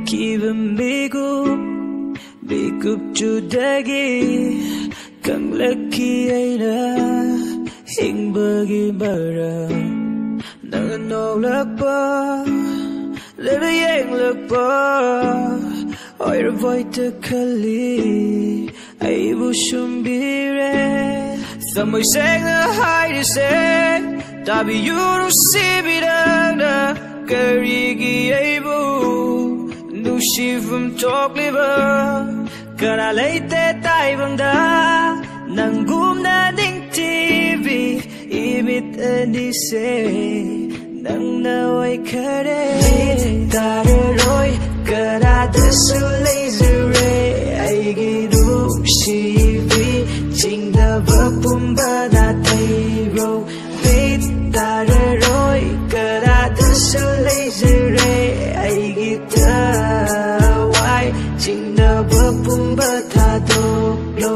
kiva mikup judagi kang laki aina hing bagi bara nanganong lakpa lele yang lakpa oi revoi te kali ai bu shumbire samoi seng na hai de seng tabi yuru sibidana karigi ai bu Nushivum talk liver Kana leite tai bangda Nangum na ding TV Imit anise Nang naway kare Tare roy Kana desu laser ray Ay gidu shivi Chingda vapumba na tayro Bit tare roy Kana desu laser ray Ay gita Why Chingda vapumba ta do lo